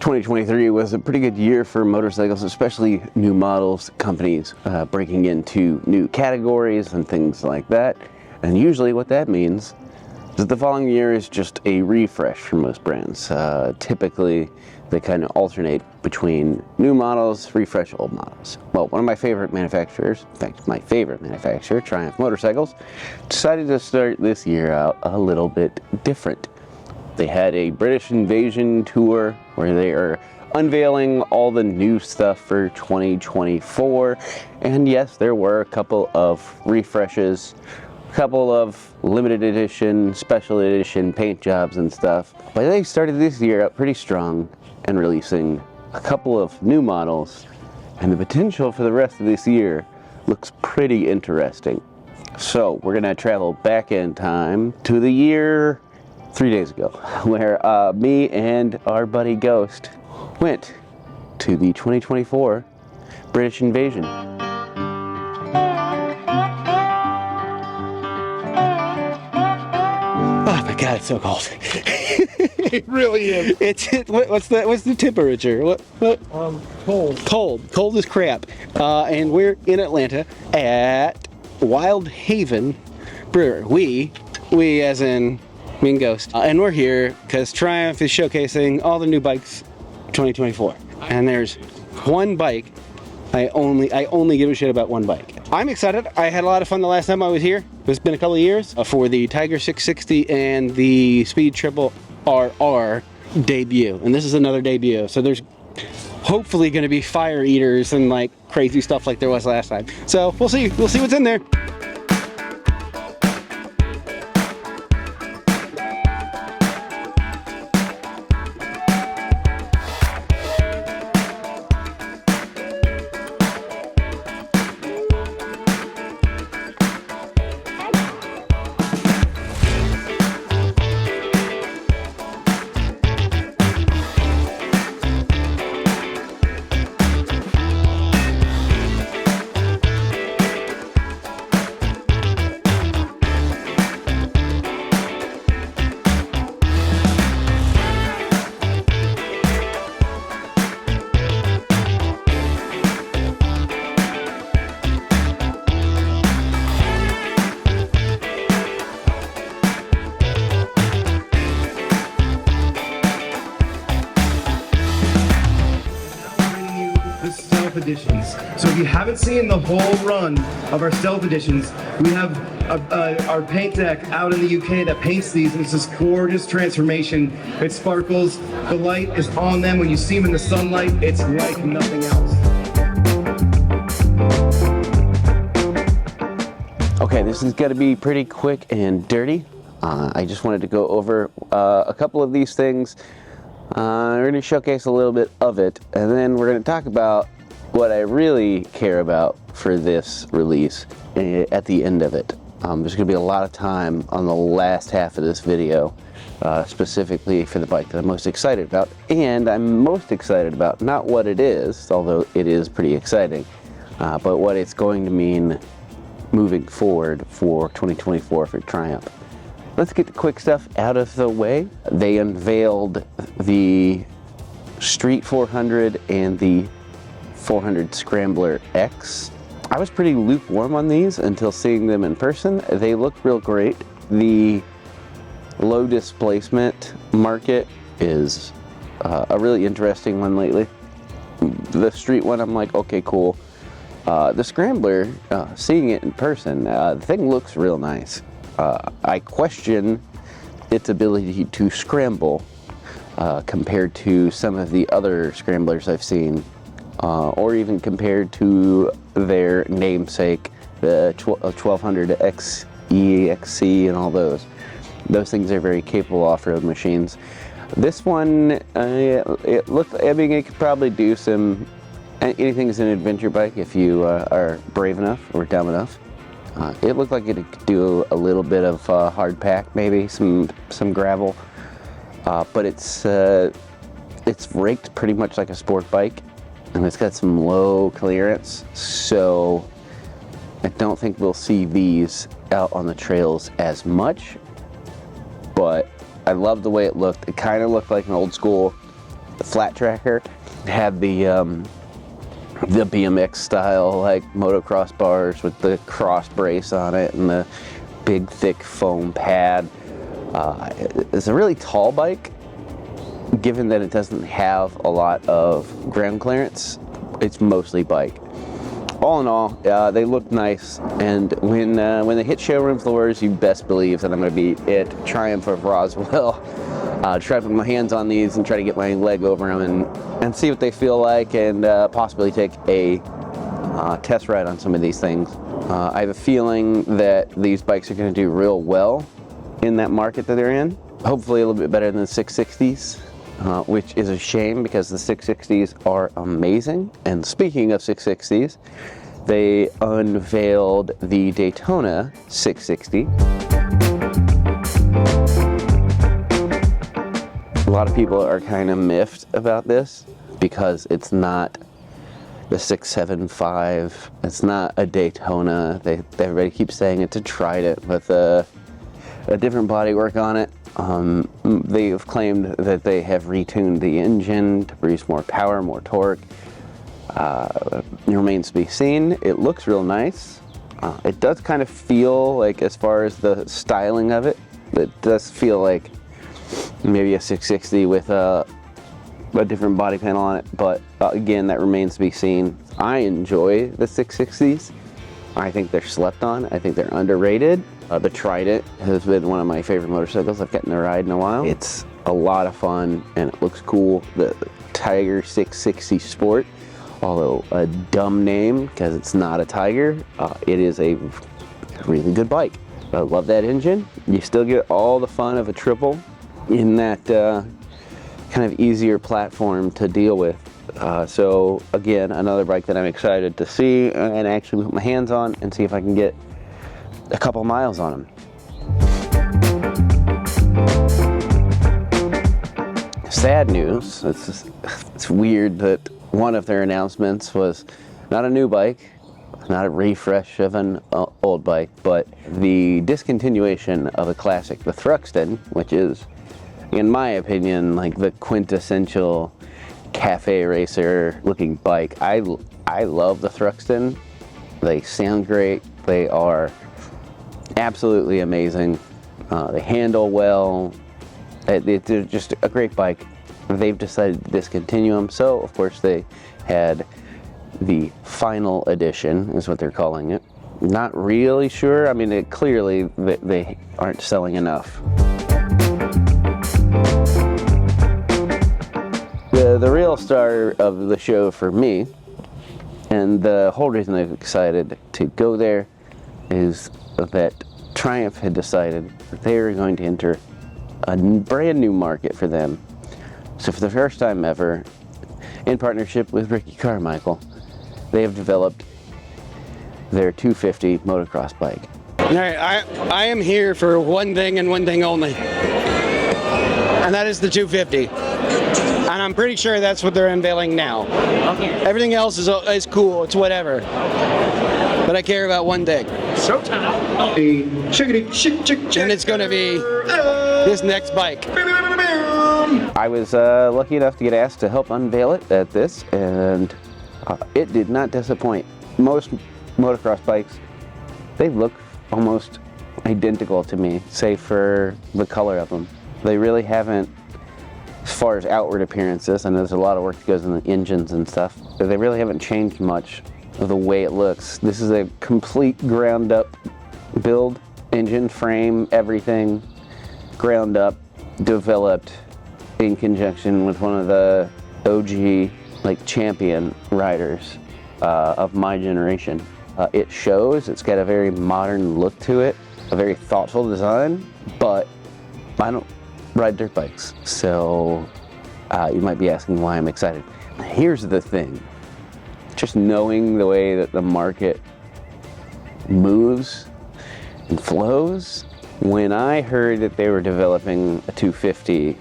2023 was a pretty good year for motorcycles, especially new models, companies breaking into new categories and things like that. And usually what that means is that the following year is just a refresh for most brands. Typically, they kind of alternate between new models, refresh old models. Well, one of my favorite manufacturers, in fact, my favorite manufacturer, Triumph Motorcycles, decided to start this year out a little bit different. They had a British Invasion tour where they are unveiling all the new stuff for 2024. And yes, there were a couple of refreshes, a couple of limited edition, special edition paint jobs and stuff. But they started this year out pretty strong and releasing a couple of new models. And the potential for the rest of this year looks pretty interesting. So we're gonna travel back in time to the year 3 days ago, where me and our buddy Ghost went to the 2024 British Invasion. Oh my God, it's so cold. It really is. What's the temperature? What? Cold as crap. And we're in Atlanta at Wild Haven Brewery. We as in me and Ghost. And we're here because Triumph is showcasing all the new bikes 2024. And there's one bike. I only give a shit about one bike. I'm excited. I had a lot of fun the last time I was here. It's been a couple of years for the Tiger 660 and the Speed Triple RR debut. And this is another debut. So there's hopefully going to be fire eaters and like crazy stuff like there was last time. So we'll see. We'll see what's in there. Editions. So if you haven't seen the whole run of our stealth editions, we have our paint deck out in the UK that paints these, and it's this gorgeous transformation. It sparkles, the light is on them. When you see them in the sunlight, it's like nothing else. Okay, this is going to be pretty quick and dirty. I just wanted to go over a couple of these things. We're going to showcase a little bit of it, and then we're going to talk about what I really care about for this release at the end of it. There's going to be a lot of time on the last half of this video, specifically for the bike that I'm most excited about. And I'm most excited about not what it is, although it is pretty exciting, but what it's going to mean moving forward for 2024 for Triumph. Let's get the quick stuff out of the way. They unveiled the Street 400 and the 400 Scrambler X. I was pretty lukewarm on these until seeing them in person. They look real great. The low displacement market is a really interesting one lately. The street one, I'm like, okay, cool. The Scrambler, seeing it in person, the thing looks real nice. I question its ability to scramble compared to some of the other Scramblers I've seen. Or even compared to their namesake, the 1200 XE, XC, and all those. Those things are very capable off-road machines. This one, it looked, I mean, it could probably do some, anything is an adventure bike if you are brave enough or dumb enough. It looked like it could do a little bit of hard pack, maybe some gravel, but it's raked pretty much like a sport bike. And it's got some low clearance, so I don't think we'll see these out on the trails as much, but I love the way it looked. It kind of looked like an old school flat tracker. It had the BMX style like motocross bars with the cross brace on it and the big thick foam pad. It's a really tall bike, given that it doesn't have a lot of ground clearance. It's mostly bike. All in all, they look nice, and when they hit showroom floors, you best believe that I'm going to be at Triumph of Roswell. Try to put my hands on these and try to get my leg over them and see what they feel like, and possibly take a test ride on some of these things. I have a feeling that these bikes are going to do real well in that market that they're in. Hopefully a little bit better than the 660s, which is a shame because the 660s are amazing. And speaking of 660s, they unveiled the Daytona 660. A lot of people are kind of miffed about this because it's not the 675, it's not a Daytona. Everybody keeps saying it's a Trident with a different bodywork on it. They have claimed that they have retuned the engine to produce more power, more torque. It remains to be seen. It looks real nice. It does kind of feel like, as far as the styling of it, it does feel like maybe a 660 with a different body panel on it, but again, that remains to be seen. I enjoy the 660s. I think they're slept on. I think they're underrated. The Trident has been one of my favorite motorcycles I've gotten to ride in a while. It's a lot of fun and it looks cool. The Tiger 660 Sport, although a dumb name because it's not a Tiger, it is a really good bike. I love that engine. You still get all the fun of a triple in that kind of easier platform to deal with. So again, another bike that I'm excited to see and actually put my hands on and see if I can get a couple miles on them. Sad news, it's weird that one of their announcements was not a new bike, not a refresh of an old bike, but the discontinuation of a classic, the Thruxton, which is, in my opinion, like the quintessential cafe racer looking bike. I love the Thruxton. They sound great. They are absolutely amazing. They handle well. They're just a great bike. They've decided to discontinue them, so of course they had the final edition, is what they're calling it. Not really sure. I mean, clearly they aren't selling enough. The real star of the show for me, and the whole reason I'm excited to go there, is that Triumph had decided that they were going to enter a brand new market for them. So for the first time ever, in partnership with Ricky Carmichael, they have developed their 250 motocross bike. All right, I am here for one thing and one thing only, and that is the 250. And I'm pretty sure that's what they're unveiling now. Okay. Everything else is cool, it's whatever. But I care about one thing. Showtime. And it's going to be this next bike. I was lucky enough to get asked to help unveil it at this, and it did not disappoint. Most motocross bikes, they look almost identical to me, save for the color of them. They really haven't, as far as outward appearances, I know there's a lot of work that goes in the engines and stuff, but they really haven't changed much of the way it looks. This is a complete ground up build, engine, frame, everything ground up, developed in conjunction with one of the OG, like, champion riders of my generation. It shows, it's got a very modern look to it, a very thoughtful design, but I don't ride dirt bikes, so you might be asking why I'm excited. Here's the thing, just knowing the way that the market moves and flows, when I heard that they were developing a 250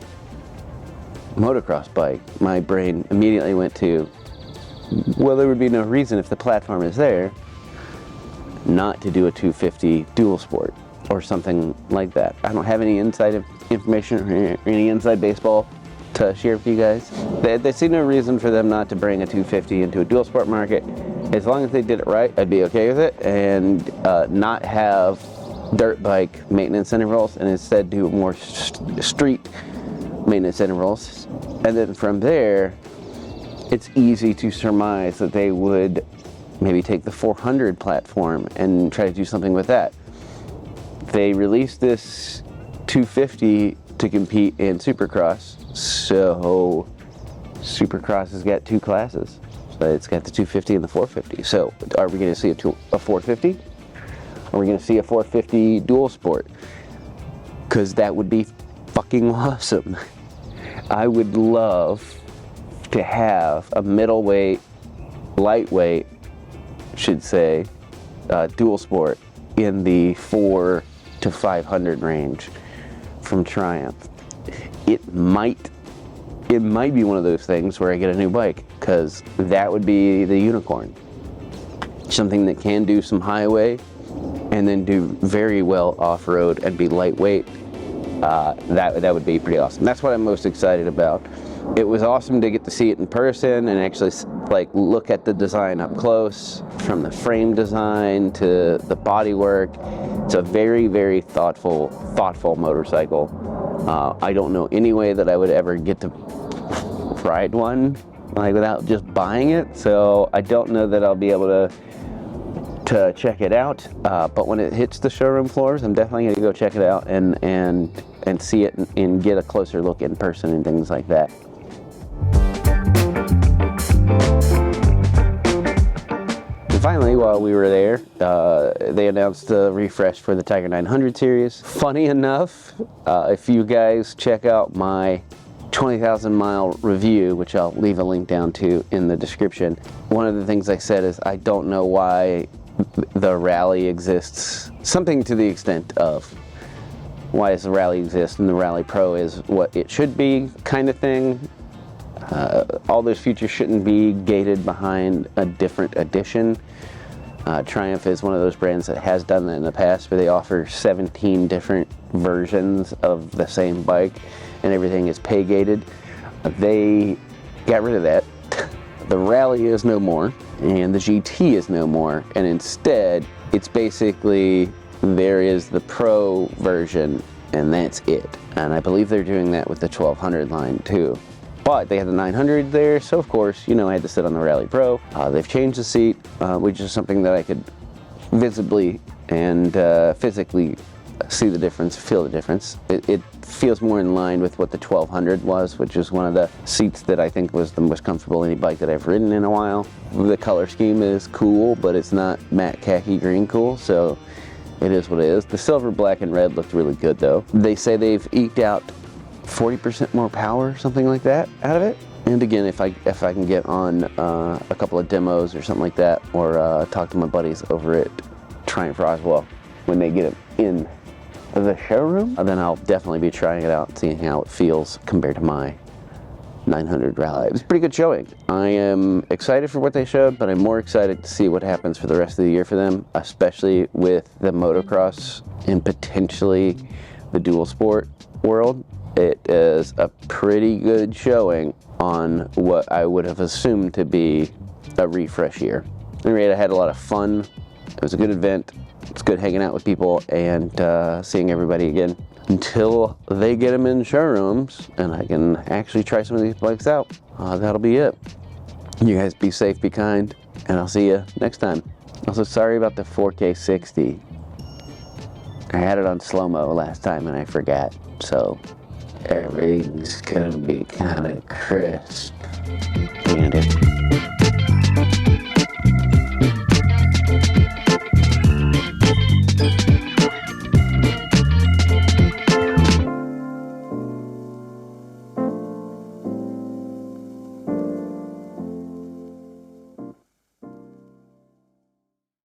motocross bike, my brain immediately went to, well, there would be no reason if the platform is there not to do a 250 dual sport or something like that. I don't have any inside information or any inside baseball to share with you guys. They see no reason for them not to bring a 250 into a dual sport market. As long as they did it right, I'd be okay with it, and not have dirt bike maintenance intervals, and instead do more street maintenance intervals. And then from there, it's easy to surmise that they would maybe take the 400 platform and try to do something with that. They released this 250 to compete in Supercross, so Supercross has got two classes. So it's got the 250 and the 450. So are we going to see a 450? Are we going to see a 450 dual sport? Because that would be fucking awesome. I would love to have a middleweight, lightweight, should say, dual sport in the 400 to 500 range from Triumph. It might be one of those things where I get a new bike, because that would be the unicorn. Something that can do some highway and then do very well off-road and be lightweight. That would be pretty awesome. That's what I'm most excited about. It was awesome to get to see it in person and actually like look at the design up close, from the frame design to the bodywork. It's a very, very thoughtful motorcycle. I don't know any way that I would ever get to ride one like without just buying it, so I don't know that I'll be able to check it out. But when it hits the showroom floors, I'm definitely going to go check it out and see it and get a closer look in person and things like that. And finally, while we were there, they announced a refresh for the Tiger 900 series. Funny enough, if you guys check out my 20,000 mile review, which I'll leave a link down to in the description, one of the things I said is I don't know why the rally exists. Something to the extent of, why does the rally exist and the Rally Pro is what it should be, kind of thing. All those features shouldn't be gated behind a different edition. Triumph is one of those brands that has done that in the past, where they offer 17 different versions of the same bike and everything is pay gated. They got rid of that. The Rally is no more and the GT is no more, and instead it's basically there is the Pro version and that's it. And I believe they're doing that with the 1200 line too. But they had the 900 there, so of course, you know, I had to sit on the Rally Pro. They've changed the seat, which is something that I could visibly and physically see the difference, feel the difference. It feels more in line with what the 1200 was, which is one of the seats that I think was the most comfortable any bike that I've ridden in a while. The color scheme is cool, but it's not matte khaki green cool, so it is what it is. The silver, black, and red looked really good though. They say they've eked out 40% more power, something like that, out of it. And again, if I can get on a couple of demos or something like that, or talk to my buddies over at Triumph Roswell when they get it in the showroom, then I'll definitely be trying it out and seeing how it feels compared to my 900 Rally. It was a pretty good showing. I am excited for what they showed, but I'm more excited to see what happens for the rest of the year for them, especially with the motocross and potentially the dual sport world. It is a pretty good showing on what I would have assumed to be a refresh year. At any rate, I had a lot of fun. It was a good event. It's good hanging out with people and seeing everybody again until they get them in showrooms and I can actually try some of these bikes out. That'll be it. You guys be safe, be kind, and I'll see you next time. Also, sorry about the 4K 60. I had it on slow-mo last time and I forgot, so everything's gonna be kind of crisp. And